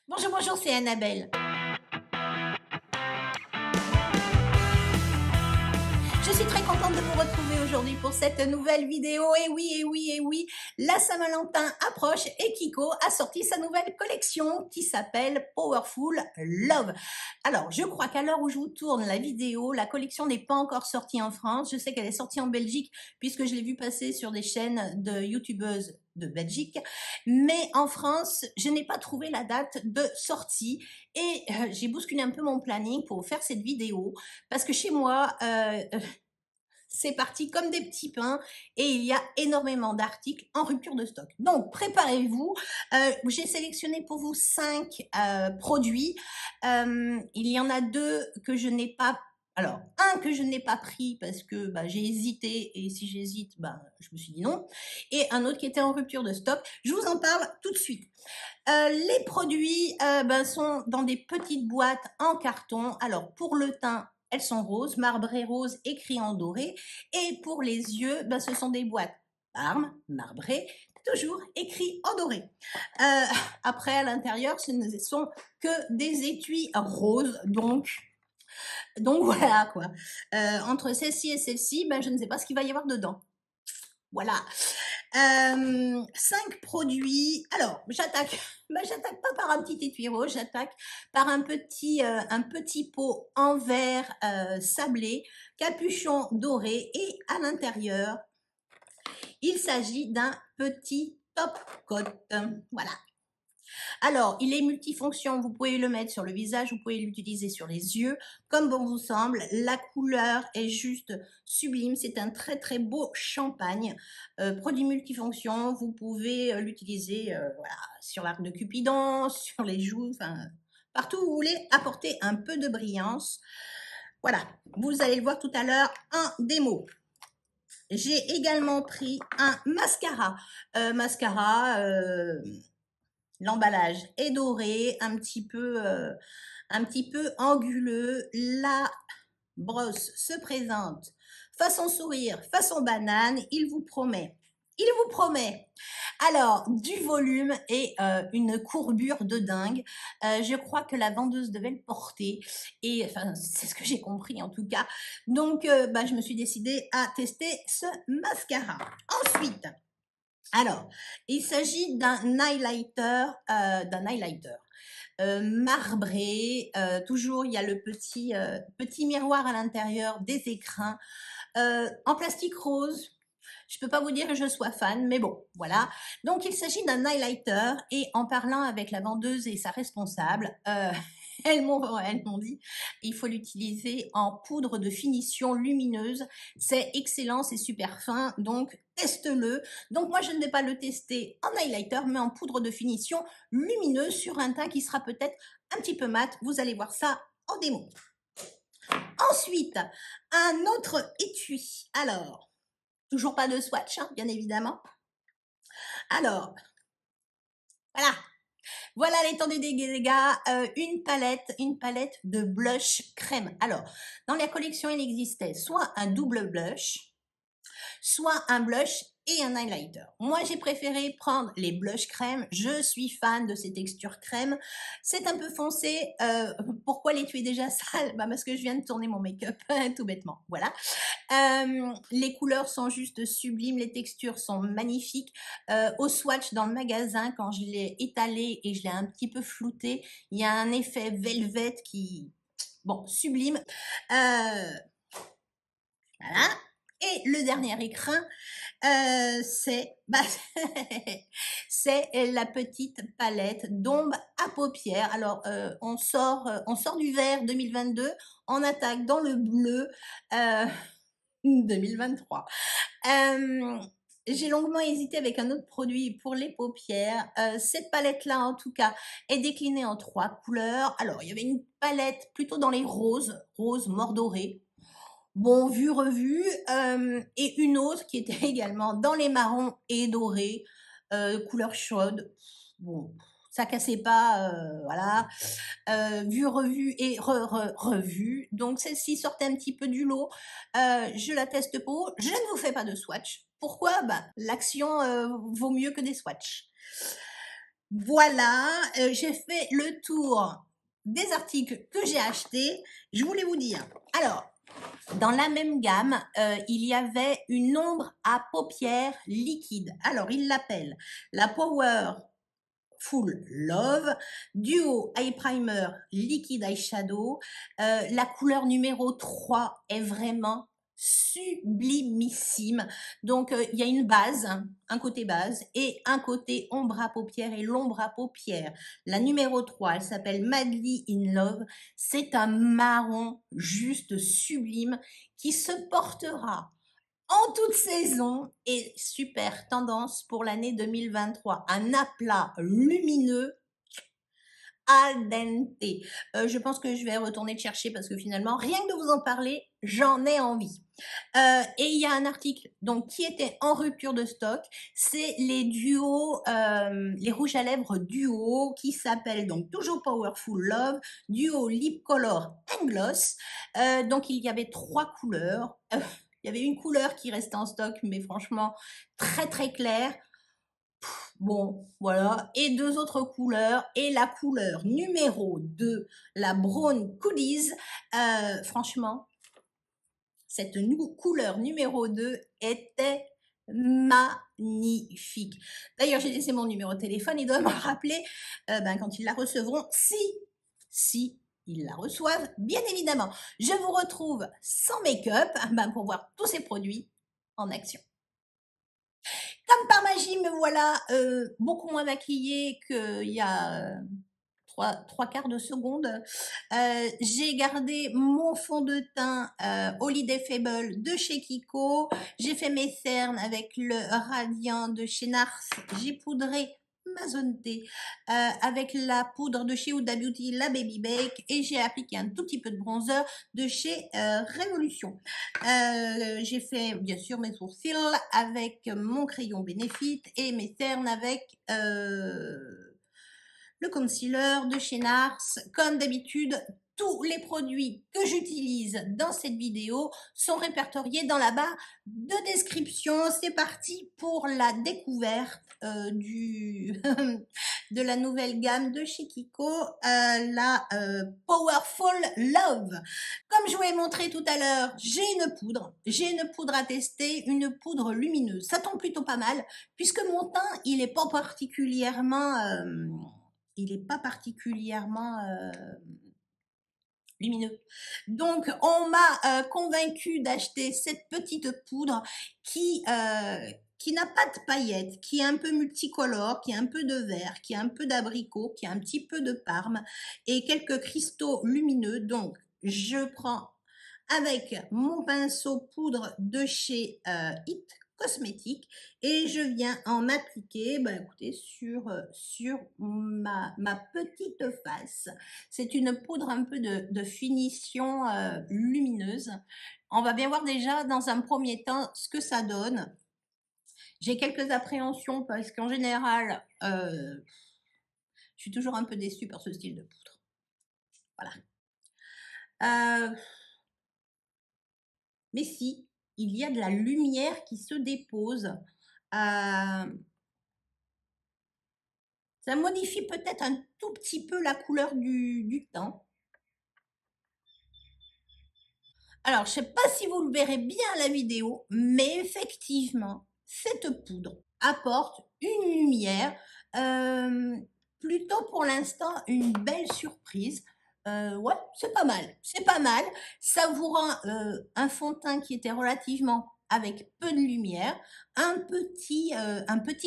Bonjour, bonjour, c'est Annabelle. Je suis très contente de vous retrouver aujourd'hui pour cette nouvelle vidéo. Et oui, et oui, et oui, la Saint-Valentin approche et Kiko a sorti sa nouvelle collection qui s'appelle Powerful Love. Alors, je crois qu'à l'heure où je vous tourne la vidéo, la collection n'est pas encore sortie en France. Je sais qu'elle est sortie en Belgique puisque je l'ai vue passer sur des chaînes de youtubeuses de Belgique. Mais en France, je n'ai pas trouvé la date de sortie et j'ai bousculé un peu mon planning pour faire cette vidéo parce que chez moi, c'est parti comme des petits pains et il y a énormément d'articles en rupture de stock. Donc, préparez-vous. J'ai sélectionné pour vous 5 produits. Il y en a 2 que je n'ai pas. Alors, un que je n'ai pas pris parce que j'ai hésité et si j'hésite, je me suis dit non. Et un autre qui était en rupture de stock. Je vous en parle tout de suite. Les produits sont dans des petites boîtes en carton. Alors, pour le teint, elles sont roses, marbrées roses, écrit en doré. Et pour les yeux, ce sont des boîtes Parme, marbrées, toujours écrit en doré. Après, à l'intérieur, ce ne sont que des étuis roses, donc voilà quoi. Entre celle-ci et celle-ci, je ne sais pas ce qu'il va y avoir dedans. Voilà. 5 produits. Alors, j'attaque pas par un petit étui rose, j'attaque par un petit pot en verre sablé, capuchon doré et à l'intérieur, il s'agit d'un petit top coat. Voilà. Alors, il est multifonction, vous pouvez le mettre sur le visage, vous pouvez l'utiliser sur les yeux, comme bon vous semble. La couleur est juste sublime, c'est un très très beau champagne. Produit multifonction, vous pouvez l'utiliser sur l'arc de Cupidon, sur les joues, enfin partout où vous voulez apporter un peu de brillance. Voilà, vous allez le voir tout à l'heure en démo. J'ai également pris un mascara. L'emballage est doré, un petit peu anguleux. La brosse se présente façon sourire, façon banane. Il vous promet alors du volume et une courbure de dingue. Je crois que la vendeuse devait le porter et enfin c'est ce que j'ai compris en tout cas. Donc je me suis décidée à tester ce mascara. Ensuite, alors, il s'agit d'un highlighter, marbré. Toujours, il y a le petit miroir à l'intérieur, des écrins en plastique rose. Je peux pas vous dire que je sois fan, mais bon, voilà. Donc, il s'agit d'un highlighter et en parlant avec la vendeuse et sa responsable, elles m'ont dit, il faut l'utiliser en poudre de finition lumineuse. C'est excellent, c'est super fin, donc teste-le. Donc moi, je ne vais pas le tester en highlighter, mais en poudre de finition lumineuse sur un teint qui sera peut-être un petit peu mat. Vous allez voir ça en démo. Ensuite, un autre étui. Alors, toujours pas de swatch, hein, bien évidemment. Alors, voilà l'étendue des dégâts, une palette de blush crème. Alors, dans la collection, il existait soit un double blush, soit un blush et un highlighter. Moi, j'ai préféré prendre les blush crème. Je suis fan de ces textures crème. C'est un peu foncé. Pourquoi l'étui est déjà sale? Parce que je viens de tourner mon make-up, tout bêtement. Voilà. Les couleurs sont juste sublimes, les textures sont magnifiques. Au swatch dans le magasin, quand je l'ai étalé et je l'ai un petit peu flouté, il y a un effet velvet qui, bon, sublime. Voilà. Et le dernier écrin, c'est c'est la petite palette d'ombre à paupières. Alors, on sort du vert 2022, on attaque dans le bleu 2023. J'ai longuement hésité avec un autre produit pour les paupières. Cette palette-là, en tout cas, est déclinée en 3 couleurs. Alors, il y avait une palette plutôt dans les roses mordorées. Bon, vu, revu, et une autre qui était également dans les marrons et dorés, couleur chaude. Bon, ça cassait pas, voilà. Vu, revu et revu. Donc celle-ci sortait un petit peu du lot. Je la teste pour vous. Je ne vous fais pas de swatch. Pourquoi? L'action vaut mieux que des swatchs. Voilà, j'ai fait le tour des articles que j'ai achetés. Je voulais vous dire, alors, dans la même gamme, il y avait une ombre à paupières liquide. Alors, il l'appelle la Power Full Love, Duo Eye Primer Liquid Eyeshadow. La couleur numéro 3 est vraiment sublimissime. Donc, il y a une base, un côté base et un côté ombre à paupières et l'ombre à paupières. La numéro 3, elle s'appelle Madly in Love. C'est un marron juste sublime qui se portera en toute saison et super tendance pour l'année 2023. Un aplat lumineux al dente. Je pense que je vais retourner le chercher parce que finalement, rien que de vous en parler, j'en ai envie. Et il y a un article donc qui était en rupture de stock, c'est les duos, les rouges à lèvres duo qui s'appellent donc toujours Powerful Love, duo Lip Color and Gloss. Donc il y avait 3 couleurs. Il y avait une couleur qui restait en stock, mais franchement très très claire. Bon, voilà. Et 2 autres couleurs. Et la couleur numéro 2, la Brown Coolies. Franchement, cette couleur numéro 2 était magnifique. D'ailleurs, j'ai laissé mon numéro de téléphone. Ils doivent me rappeler quand ils la recevront. Si ils la reçoivent, bien évidemment. Je vous retrouve sans make-up pour voir tous ces produits en action. Comme par magie, me voilà beaucoup moins maquillée qu'il y a 3 quarts de seconde. J'ai gardé mon fond de teint Holiday Fable de chez Kiko. J'ai fait mes cernes avec le radiant de chez Nars. J'ai poudré ma zone T avec la poudre de chez Huda Beauty, la Baby Bake, et j'ai appliqué un tout petit peu de bronzer de chez Révolution. J'ai fait bien sûr mes sourcils avec mon crayon Benefit et mes cernes avec le concealer de chez Nars. Comme d'habitude, tous les produits que j'utilise dans cette vidéo sont répertoriés dans la barre de description. C'est parti pour la découverte de la nouvelle gamme de chez Kiko, la Powerful Love. Comme je vous l'ai montré tout à l'heure, j'ai une poudre à tester, une poudre lumineuse. Ça tombe plutôt pas mal puisque mon teint, il n'est pas particulièrement lumineux. Donc, on m'a convaincu d'acheter cette petite poudre qui n'a pas de paillettes, qui est un peu multicolore, qui a un peu de vert, qui a un peu d'abricot, qui a un petit peu de parme et quelques cristaux lumineux. Donc, je prends avec mon pinceau poudre de chez It Cosmétique et je viens en appliquer écoutez, sur ma petite face. C'est une poudre un peu de finition lumineuse. On va bien voir déjà dans un premier temps ce que ça donne. J'ai quelques appréhensions parce qu'en général, je suis toujours un peu déçue par ce style de poudre. Voilà. Mais si, il y a de la lumière qui se dépose. Ça modifie peut-être un tout petit peu la couleur du teint. Alors, je ne sais pas si vous le verrez bien à la vidéo, mais effectivement, cette poudre apporte une lumière, plutôt pour l'instant une belle surprise. Ouais, c'est pas mal, c'est pas mal. Ça vous rend un fond de teint qui était relativement avec peu de lumière, un petit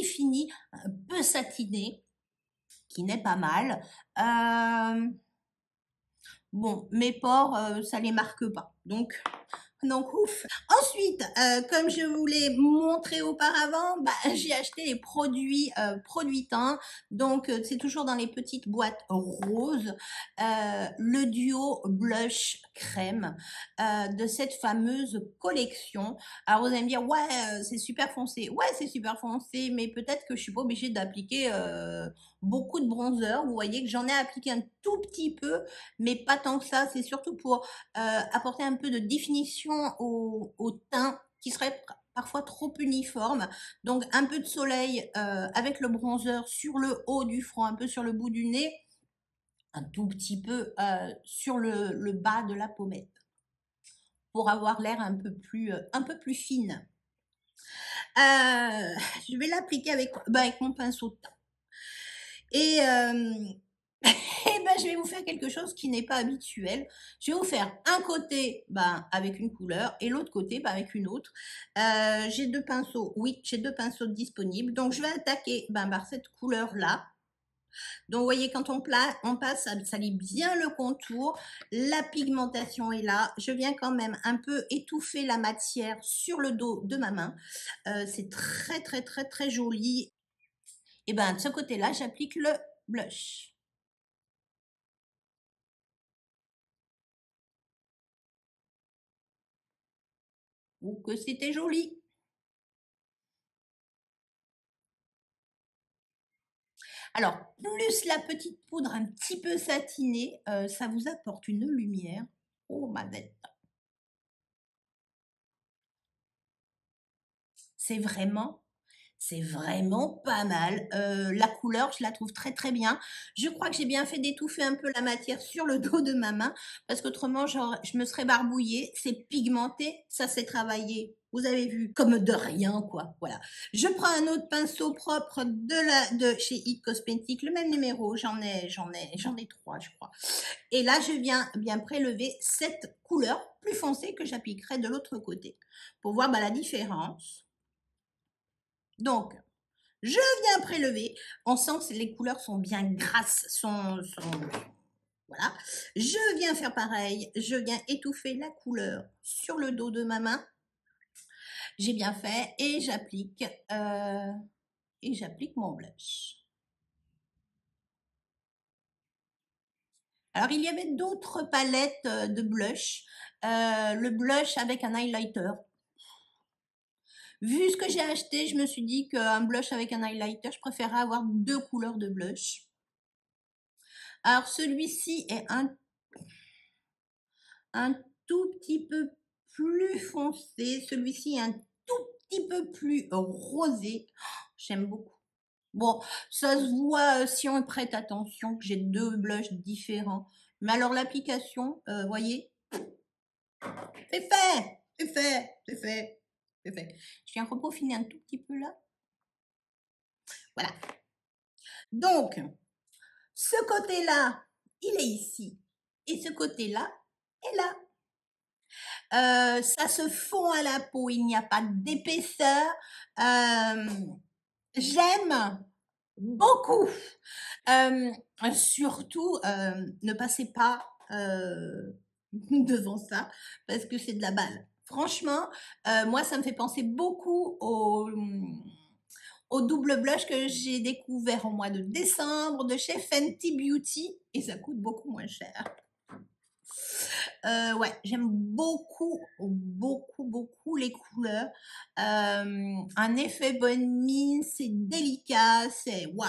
fini, un peu satiné, qui n'est pas mal. Bon, mes pores, ça les marque pas. Donc ouf. Ensuite, comme je vous l'ai montré auparavant, j'ai acheté les produits teint. Donc, c'est toujours dans les petites boîtes roses. Le duo blush crème de cette fameuse collection. Alors, vous allez me dire, ouais, c'est super foncé. Ouais, c'est super foncé, mais peut-être que je suis pas obligée d'appliquer beaucoup de bronzer. Vous voyez que j'en ai appliqué un tout petit peu, mais pas tant que ça. C'est surtout pour apporter un peu de définition au teint qui serait parfois trop uniforme. Donc un peu de soleil avec le bronzer sur le haut du front, un peu sur le bout du nez, un tout petit peu sur le bas de la pommette pour avoir l'air un peu plus fine. Je vais l'appliquer avec mon pinceau de teint. Et, et ben, je vais vous faire quelque chose qui n'est pas habituel. Je vais vous faire un côté avec une couleur et l'autre côté avec une autre. J'ai deux pinceaux, oui, j'ai deux pinceaux disponibles. Donc, je vais attaquer par cette couleur-là. Donc, vous voyez, quand on passe, ça lit bien le contour. La pigmentation est là. Je viens quand même un peu étouffer la matière sur le dos de ma main. C'est très, très, très, très joli. Et de ce côté-là, j'applique le blush. Ou que c'était joli. Alors, plus la petite poudre un petit peu satinée, ça vous apporte une lumière. Oh, ma bête. C'est vraiment C'est vraiment pas mal. La couleur, je la trouve très, très bien. Je crois que j'ai bien fait d'étouffer un peu la matière sur le dos de ma main parce qu'autrement, je me serais barbouillée. C'est pigmenté, ça s'est travaillé. Vous avez vu, comme de rien, quoi. Voilà. Je prends un autre pinceau propre de chez It Cosmetics, le même numéro. J'en ai trois, je crois. Et là, je viens bien prélever cette couleur plus foncée que j'appliquerai de l'autre côté pour voir la différence. Donc, je viens prélever. On sent que les couleurs sont bien grasses, voilà. Je viens faire pareil. Je viens étouffer la couleur sur le dos de ma main. J'ai bien fait et j'applique mon blush. Alors, il y avait d'autres palettes de blush. Le blush avec un highlighter. Vu ce que j'ai acheté, je me suis dit qu'un blush avec un highlighter, je préférais avoir deux couleurs de blush. Alors, celui-ci est un tout petit peu plus foncé. Celui-ci est un tout petit peu plus rosé. J'aime beaucoup. Bon, ça se voit si on prête attention que j'ai deux blushs différents. Mais alors l'application, voyez, c'est fait, c'est fait, c'est fait, c'est fait. Je viens repeaufiner un tout petit peu là. Voilà. Donc, ce côté-là, il est ici. Et ce côté-là est là. Ça se fond à la peau, il n'y a pas d'épaisseur. J'aime beaucoup. Surtout, ne passez pas devant ça parce que c'est de la balle. Franchement, moi, ça me fait penser beaucoup au double blush que j'ai découvert au mois de décembre de chez Fenty Beauty et ça coûte beaucoup moins cher. Ouais, j'aime beaucoup, beaucoup, beaucoup les couleurs. Un effet bonne mine, c'est délicat, c'est waouh.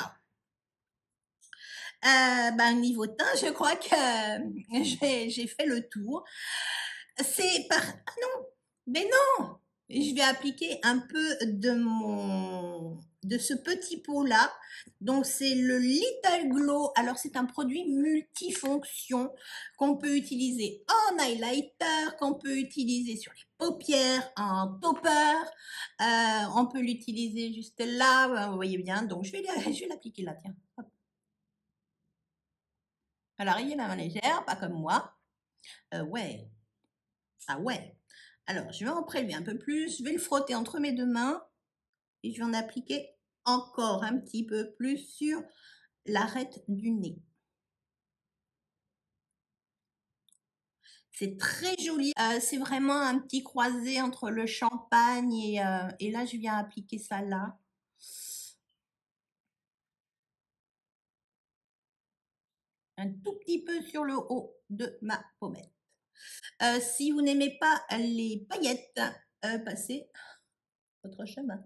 Niveau teint, je crois que j'ai fait le tour. Ah non, mais non! Je vais appliquer un peu de ce petit pot-là. Donc, c'est le Little Glow. Alors, c'est un produit multifonction qu'on peut utiliser en highlighter, qu'on peut utiliser sur les paupières, en topper. On peut l'utiliser juste là, vous voyez bien. Donc, je vais l'appliquer là, tiens. Hop. Alors, il est la main légère, pas comme moi. Ouais. Ah ouais. Alors, je vais en prélever un peu plus. Je vais le frotter entre mes deux mains. Et je vais en appliquer encore un petit peu plus sur l'arête du nez. C'est très joli. C'est vraiment un petit croisé entre le champagne et là, je viens appliquer ça là. Un tout petit peu sur le haut de ma pommette. Si vous n'aimez pas les paillettes, passez votre chemin.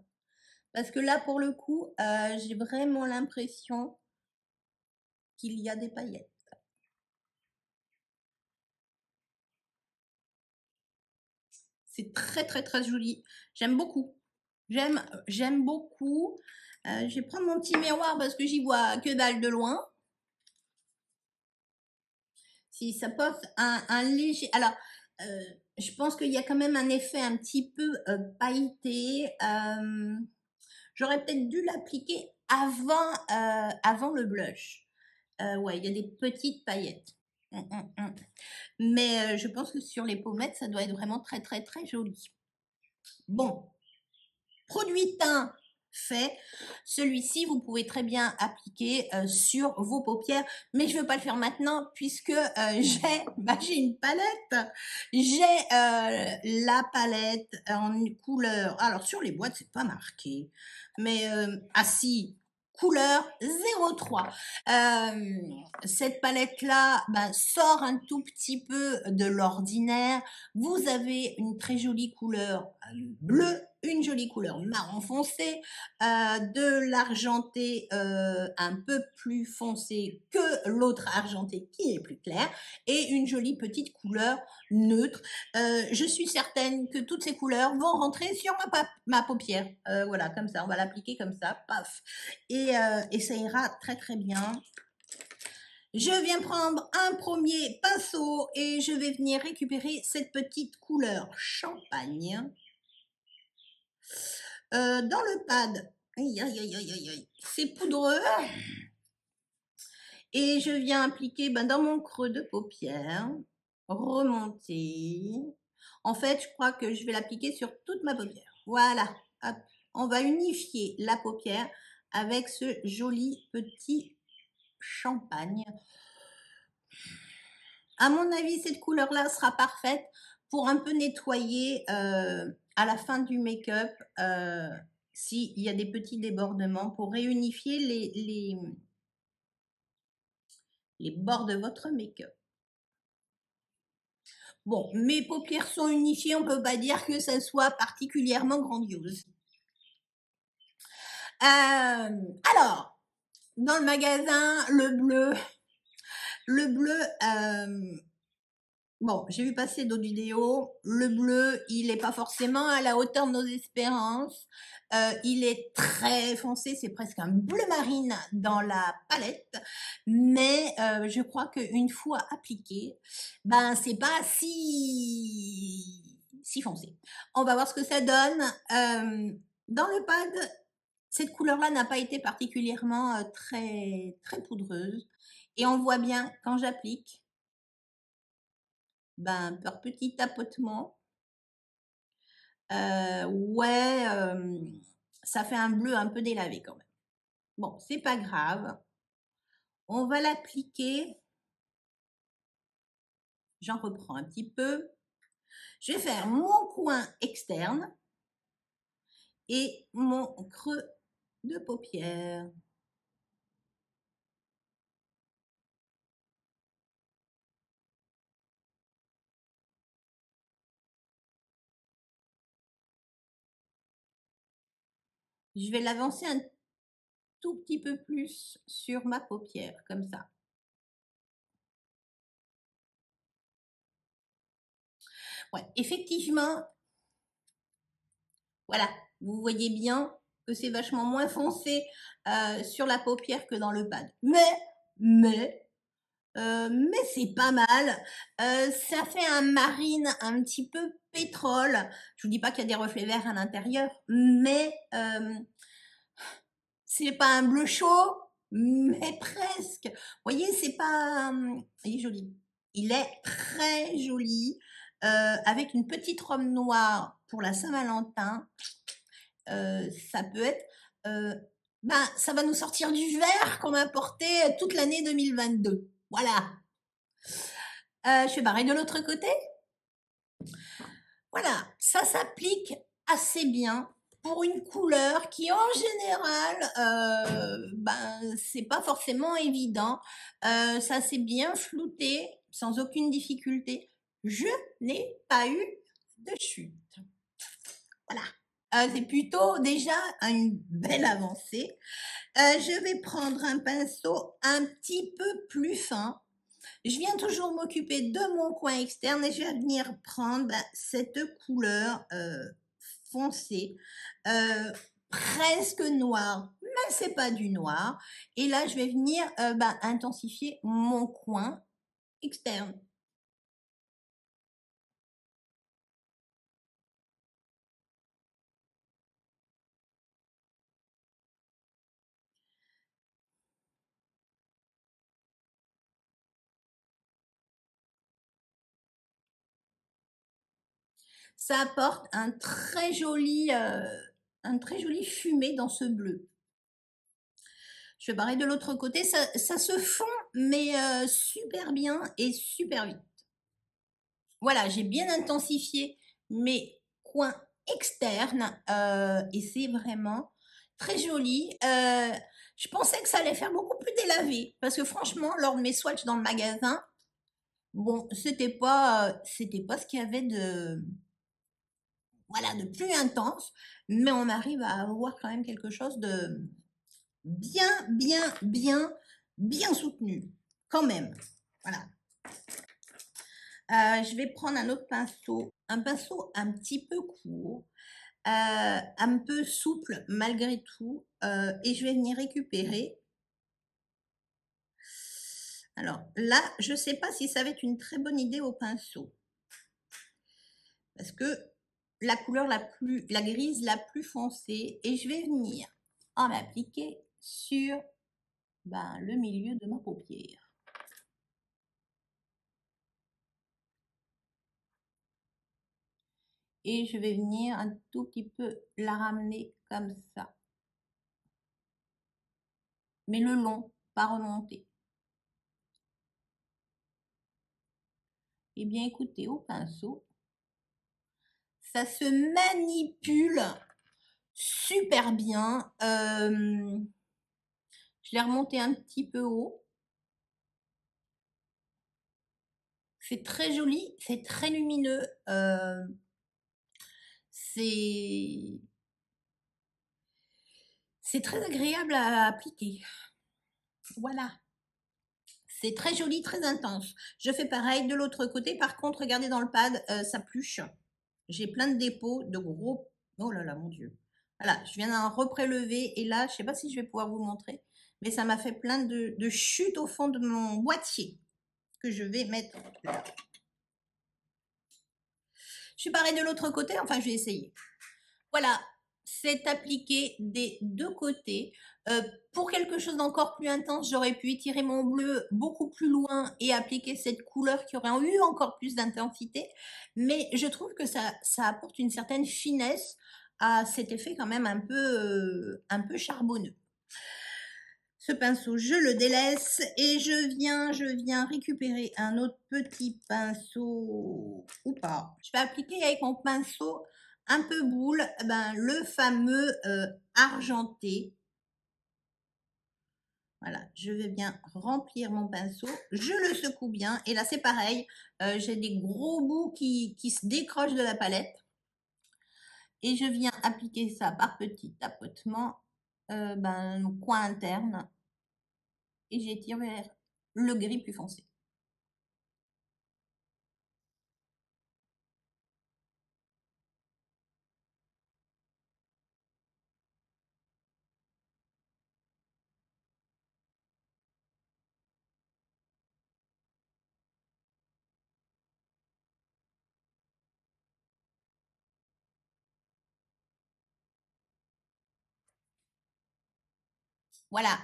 Parce que là, pour le coup, j'ai vraiment l'impression qu'il y a des paillettes. C'est très, très, très joli. J'aime beaucoup. J'aime beaucoup. Je vais prendre mon petit miroir parce que j'y vois que dalle de loin. Si ça porte un léger... Alors, je pense qu'il y a quand même un effet un petit peu pailleté. J'aurais peut-être dû l'appliquer avant le blush. Ouais, il y a des petites paillettes. Mais je pense que sur les pommettes, ça doit être vraiment très, très, très joli. Bon, produit teint fait. Celui-ci, vous pouvez très bien appliquer sur vos paupières, mais je ne veux pas le faire maintenant puisque j'ai une palette. J'ai la palette en couleur. Alors, sur les boîtes, c'est pas marqué, mais ah si, couleur 03. Cette palette-là sort un tout petit peu de l'ordinaire. Vous avez une très jolie couleur bleue, une jolie couleur marron foncé, de l'argenté un peu plus foncé que l'autre argenté qui est plus clair, et une jolie petite couleur neutre. Je suis certaine que toutes ces couleurs vont rentrer sur ma paupière. Voilà, comme ça, on va l'appliquer comme ça, paf. Et ça ira très très bien. Je viens prendre un premier pinceau et je vais venir récupérer cette petite couleur champagne. Dans le pad, c'est poudreux. Et je viens appliquer dans mon creux de paupière, remonter. En fait, je crois que je vais l'appliquer sur toute ma paupière. Voilà, hop. On va unifier la paupière avec ce joli petit champagne. À mon avis, cette couleur-là sera parfaite pour un peu nettoyer à la fin du make-up s'il y a des petits débordements, pour réunifier les bords de votre make-up. Bon, mes paupières sont unifiées, on ne peut pas dire que ça soit particulièrement grandiose. Alors, dans le magasin, le bleu, bon, j'ai vu passer d'autres vidéos. Le bleu, il n'est pas forcément à la hauteur de nos espérances. Il est très foncé, c'est presque un bleu marine dans la palette. Mais je crois qu'une fois appliqué, c'est pas si foncé. On va voir ce que ça donne. Dans le pad, cette couleur-là n'a pas été particulièrement très, très poudreuse. Et on voit bien quand j'applique, par petit tapotement, ouais, ça fait un bleu un peu délavé quand même. Bon, c'est pas grave. On va l'appliquer. J'en reprends un petit peu. Je vais faire mon coin externe et mon creux de paupière. Je vais l'avancer un tout petit peu plus sur ma paupière, comme ça. Ouais, effectivement, voilà, vous voyez bien que c'est vachement moins foncé sur la paupière que dans le pad. Mais c'est pas mal. Ça fait un marine un petit peu pétrole. Je vous dis pas qu'il y a des reflets verts à l'intérieur, mais c'est pas un bleu chaud, mais presque. Vous voyez, c'est pas... il est joli. Il est très joli. Avec une petite robe noire pour la Saint-Valentin, ça peut être... ça va nous sortir du vert qu'on a porté toute l'année 2022. Voilà. Je fais pareil de l'autre côté. Voilà, ça s'applique assez bien pour une couleur qui en général, c'est pas forcément évident. Ça s'est bien flouté sans aucune difficulté. Je n'ai pas eu de chute. Voilà. C'est plutôt déjà une belle avancée. Je vais prendre un pinceau un petit peu plus fin. Je viens toujours m'occuper de mon coin externe et je vais venir prendre cette couleur foncée, presque noire, mais c'est pas du noir. Et là, je vais venir intensifier mon coin externe. Ça apporte un très joli fumé dans ce bleu. Je fais pareil de l'autre côté, ça se fond, mais super bien et super vite. Voilà, j'ai bien intensifié mes coins externes et c'est vraiment très joli. Je pensais que ça allait faire beaucoup plus délavé parce que franchement, lors de mes swatchs dans le magasin, bon, c'était pas ce qu'il y avait de, voilà, de plus intense, mais on arrive à avoir quand même quelque chose de bien soutenu, quand même. Voilà. Je vais prendre un autre pinceau, un pinceau un petit peu court, un peu souple malgré tout, et je vais venir récupérer. Alors là, je ne sais pas si ça va être une très bonne idée au pinceau, parce que la couleur la grise la plus foncée, et je vais venir en m'appliquer sur le milieu de ma paupière. Et je vais venir un tout petit peu la ramener comme ça. Mais le long, pas remonter. Eh bien, écoutez, au pinceau, ça se manipule super bien. Je l'ai remonté un petit peu haut. C'est très joli, c'est très lumineux. C'est très agréable à appliquer. Voilà. C'est très joli, très intense. Je fais pareil de l'autre côté. Par contre, regardez dans le pad, ça pluche. J'ai plein de dépôts, de gros... Oh là là, mon Dieu. Voilà, je viens d'en reprélever. Et là, je ne sais pas si je vais pouvoir vous montrer, mais ça m'a fait plein de chutes au fond de mon boîtier que je vais mettre là. Je suis pareil de l'autre côté. Enfin, je vais essayer. Voilà, c'est appliqué des deux côtés. Pour quelque chose d'encore plus intense, j'aurais pu étirer mon bleu beaucoup plus loin et appliquer cette couleur qui aurait eu encore plus d'intensité. Mais je trouve que ça apporte une certaine finesse à cet effet quand même un peu charbonneux. Ce pinceau, je le délaisse et je viens récupérer un autre petit pinceau ou pas. Je vais appliquer avec mon pinceau un peu boule, le fameux argenté. Voilà, je vais bien remplir mon pinceau, je le secoue bien et là c'est pareil, j'ai des gros bouts qui se décrochent de la palette et je viens appliquer ça par petits tapotements au coin interne et j'étire vers le gris plus foncé. Voilà,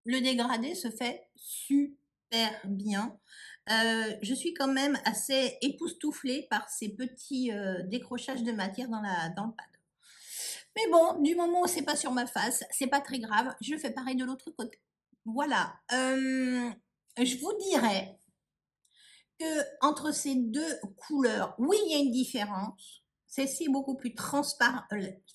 le dégradé se fait super bien. Je suis quand même assez époustouflée par ces petits décrochages de matière dans le pad. Mais bon, du moment où c'est pas sur ma face, c'est pas très grave. Je fais pareil de l'autre côté. Voilà. Je vous dirais que entre ces deux couleurs, oui, il y a une différence. Celle-ci est beaucoup plus transparente.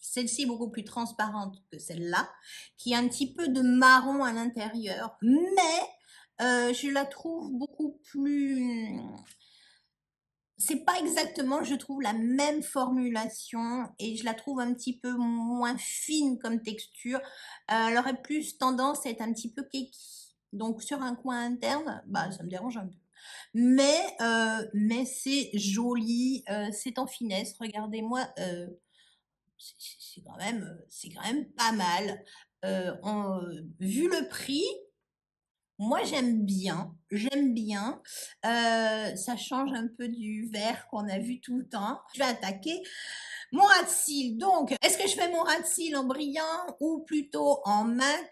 Celle-ci est beaucoup plus transparente que celle-là, qui a un petit peu de marron à l'intérieur, mais je la trouve beaucoup plus. C'est pas exactement, je trouve, la même formulation et je la trouve un petit peu moins fine comme texture. Elle aurait plus tendance à être un petit peu cakey. Donc sur un coin interne, bah, ça me dérange un peu. Mais c'est joli, c'est en finesse. Regardez-moi, c'est quand même pas mal. Vu le prix, moi j'aime bien. Ça change un peu du vert qu'on a vu tout le temps. Je vais attaquer mon ras de cils. Donc, est-ce que je fais mon ras de cils en brillant ou plutôt en mat?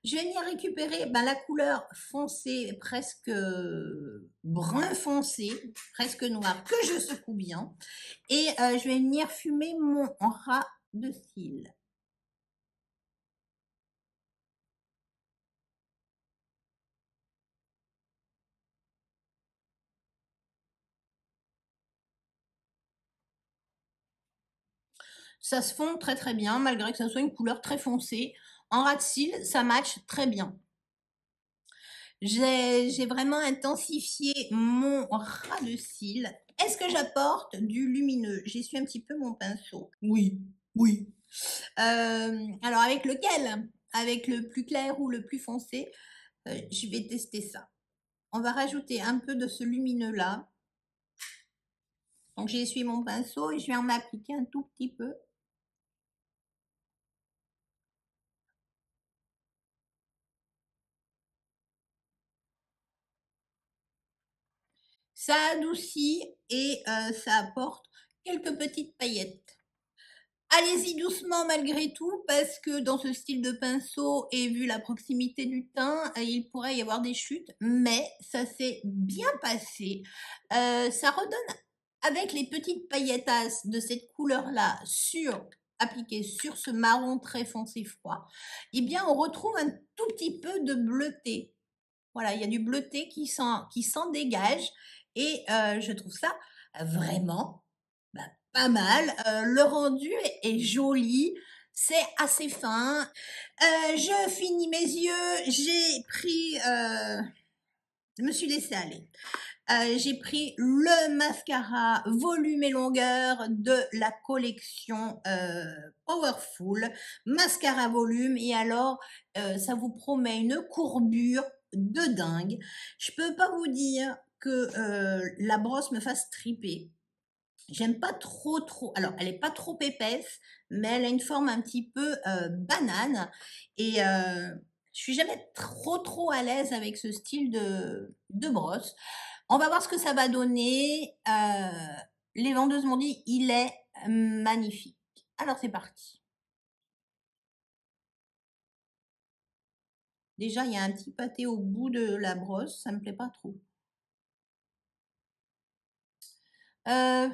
Je vais venir récupérer la couleur foncée, presque brun foncé, presque noir, que je secoue bien. Et je vais venir fumer mon ras de cils. Ça se fond très très bien, malgré que ça soit une couleur très foncée. En ras de cils, ça match très bien. J'ai vraiment intensifié mon ras de cils. Est-ce que j'apporte du lumineux? J'essuie un petit peu mon pinceau. Oui, oui. Alors avec lequel? Avec le plus clair ou le plus foncé? Je vais tester ça. On va rajouter un peu de ce lumineux-là. Donc j'ai essuyé mon pinceau et je vais en appliquer un tout petit peu. Ça adoucit et ça apporte quelques petites paillettes. Allez-y doucement malgré tout parce que dans ce style de pinceau et vu la proximité du teint, il pourrait y avoir des chutes, mais ça s'est bien passé. Ça redonne avec les petites pailletasses de cette couleur-là appliquées sur ce marron très foncé froid, eh bien on retrouve un tout petit peu de bleuté. Voilà, il y a du bleuté qui s'en dégage et je trouve ça vraiment pas mal. Le rendu est joli, c'est assez fin. Je finis mes yeux, je me suis laissée aller. J'ai pris le mascara volume et longueur de la collection Powerful, mascara volume, et alors ça vous promet une courbure de dingue. Je peux pas vous dire que la brosse me fasse triper. J'aime pas trop. Alors, elle est pas trop épaisse, mais elle a une forme un petit peu banane. Et je suis jamais trop à l'aise avec ce style de brosse. On va voir ce que ça va donner. Les vendeuses m'ont dit, il est magnifique. Alors, c'est parti. Déjà, il y a un petit pâté au bout de la brosse. Ça me plaît pas trop. Euh,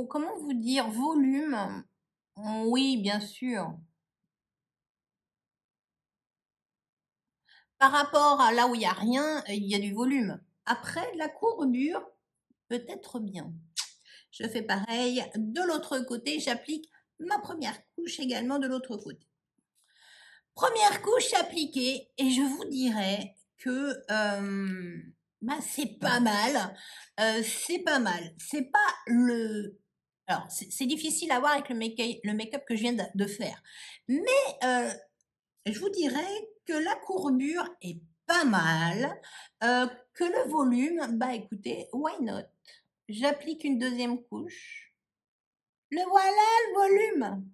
Comment vous dire? Volume? Oui, bien sûr. Par rapport à là où il y a rien, il y a du volume. Après, la courbure peut être bien. Je fais pareil. De l'autre côté, j'applique ma première couche également de l'autre côté. Première couche appliquée et je vous dirais que c'est pas mal. C'est pas mal. C'est pas le... Alors, c'est difficile à voir avec le make-up que je viens de faire. Mais je vous dirais que la courbure est pas mal, que le volume, écoutez, why not? J'applique une deuxième couche. Le voilà, le volume.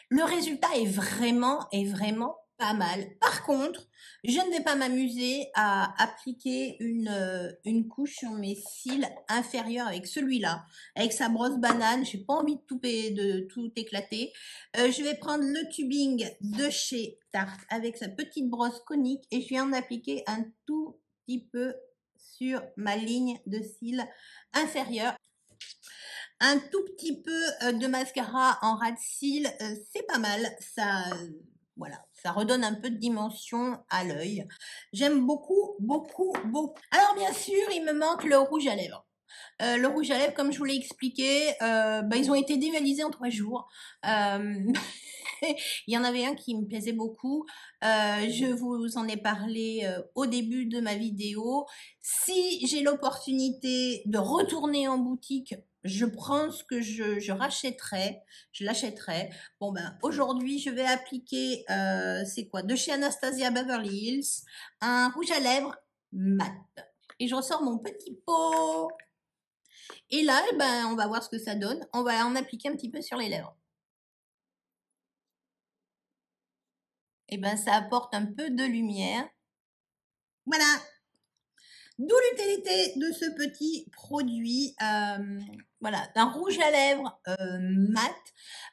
Le résultat est vraiment pas mal. Par contre, je ne vais pas m'amuser à appliquer une couche sur mes cils inférieurs avec celui-là, avec sa brosse banane. J'ai pas envie de tout éclater. Je vais prendre le tubing de chez Tarte avec sa petite brosse conique et je vais en appliquer un tout petit peu sur ma ligne de cils inférieure. Un tout petit peu de mascara en ras de cils, c'est pas mal. Voilà, ça redonne un peu de dimension à l'œil. J'aime beaucoup. Alors bien sûr, il me manque le rouge à lèvres. Le rouge à lèvres, comme je vous l'ai expliqué, ils ont été dévalisés en 3 jours. Il y en avait un qui me plaisait beaucoup. Je vous en ai parlé au début de ma vidéo. Si j'ai l'opportunité de retourner en boutique, je prends ce que je rachèterais, je l'achèterais. Bon ben aujourd'hui je vais appliquer, c'est quoi? De chez Anastasia Beverly Hills, un rouge à lèvres mat. Et je ressors mon petit pot. Et là, eh ben, on va voir ce que ça donne. On va en appliquer un petit peu sur les lèvres. Et ben ça apporte un peu de lumière. Voilà. D'où l'utilité de ce petit produit, voilà, d'un rouge à lèvres mat.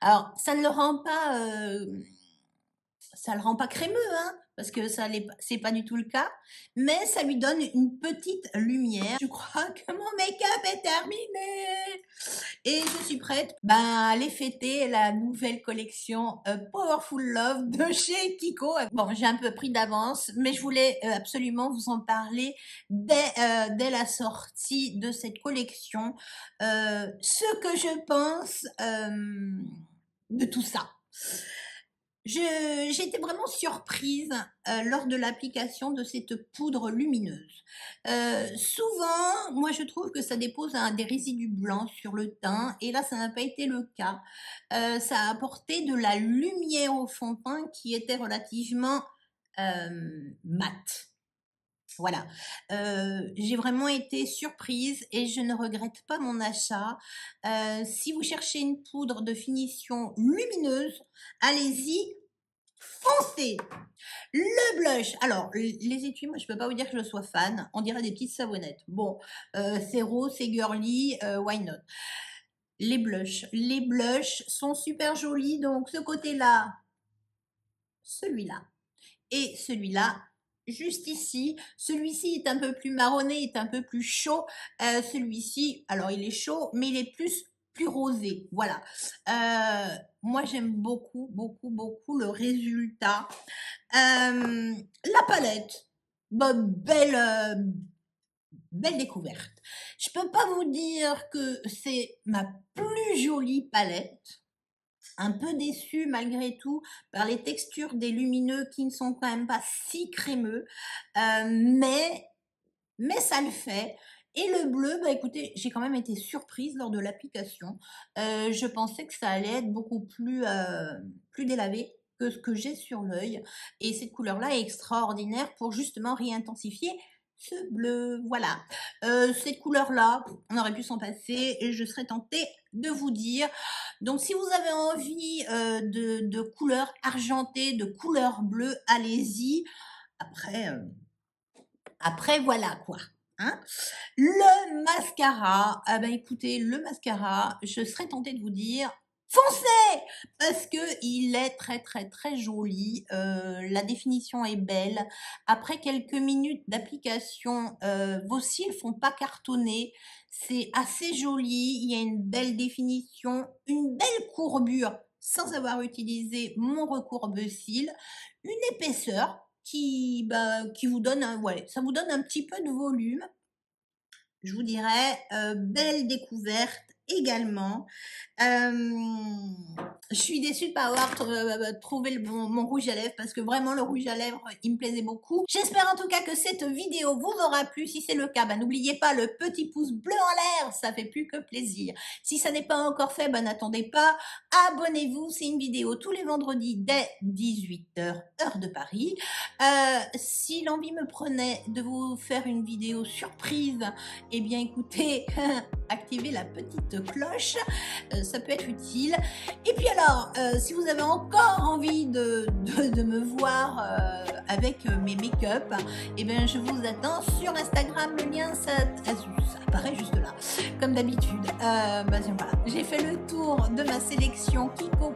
Alors, ça ne le rend pas, ça le rend pas crémeux, hein, parce que ça l'est, c'est pas du tout le cas, mais ça lui donne une petite lumière. Je crois que mon make-up est terminé et je suis prête à aller fêter la nouvelle collection Powerful Love de chez Kiko. Bon, j'ai un peu pris d'avance, mais je voulais absolument vous en parler dès la sortie de cette collection. Ce que je pense de tout ça. J'ai été vraiment surprise lors de l'application de cette poudre lumineuse. Souvent, moi je trouve que ça dépose des résidus blancs sur le teint et là ça n'a pas été le cas. Ça a apporté de la lumière au fond de teint qui était relativement mat. Voilà, j'ai vraiment été surprise et je ne regrette pas mon achat. Si vous cherchez une poudre de finition lumineuse, allez-y, foncez! Le blush, alors les étuis, moi je peux pas vous dire que je sois fan, on dirait des petites savonnettes. Bon, c'est rose, c'est girly, why not? Les blushs sont super jolis, donc ce côté-là, celui-là et celui-là, juste ici. Celui-ci est un peu plus marronné, est un peu plus chaud. Celui-ci, alors il est chaud, mais il est plus rosé. Voilà. Moi, j'aime beaucoup, beaucoup, beaucoup le résultat. La palette, belle découverte. Je peux pas vous dire que c'est ma plus jolie palette. Un peu déçue malgré tout par les textures des lumineux qui ne sont quand même pas si crémeux, mais ça le fait. Et le bleu, écoutez, j'ai quand même été surprise lors de l'application. Je pensais que ça allait être beaucoup plus délavé que ce que j'ai sur l'œil. Et cette couleur-là est extraordinaire pour justement réintensifier ce bleu. Voilà. Cette couleur-là, on aurait pu s'en passer et je serais tentée de vous dire. Donc, si vous avez envie de couleurs argentées, de couleurs bleues, allez-y. Après, voilà quoi. Hein. Le mascara, écoutez, le mascara, je serais tentée de vous dire, foncez! Parce que il est très très très joli, la définition est belle. Après quelques minutes d'application, vos cils font pas cartonner, c'est assez joli, il y a une belle définition, une belle courbure sans avoir utilisé mon recourbe-cils, une épaisseur qui vous donne ça vous donne un petit peu de volume. Je vous dirais, belle découverte également. Je suis déçue de pas avoir trouvé mon rouge à lèvres parce que vraiment le rouge à lèvres, il me plaisait beaucoup. J'espère en tout cas que cette vidéo vous aura plu. Si c'est le cas, n'oubliez pas le petit pouce bleu en l'air, ça fait plus que plaisir. Si ça n'est pas encore fait, n'attendez pas, abonnez-vous. C'est une vidéo tous les vendredis dès 18h, heure de Paris. Si l'envie me prenait de vous faire une vidéo surprise, eh bien écoutez, activez la petite cloche, ça peut être utile. Et puis alors, si vous avez encore envie de me voir avec mes make-up, eh bien je vous attends sur Instagram, le lien ça apparaît juste là, comme d'habitude. Voilà. J'ai fait le tour de ma sélection Kiko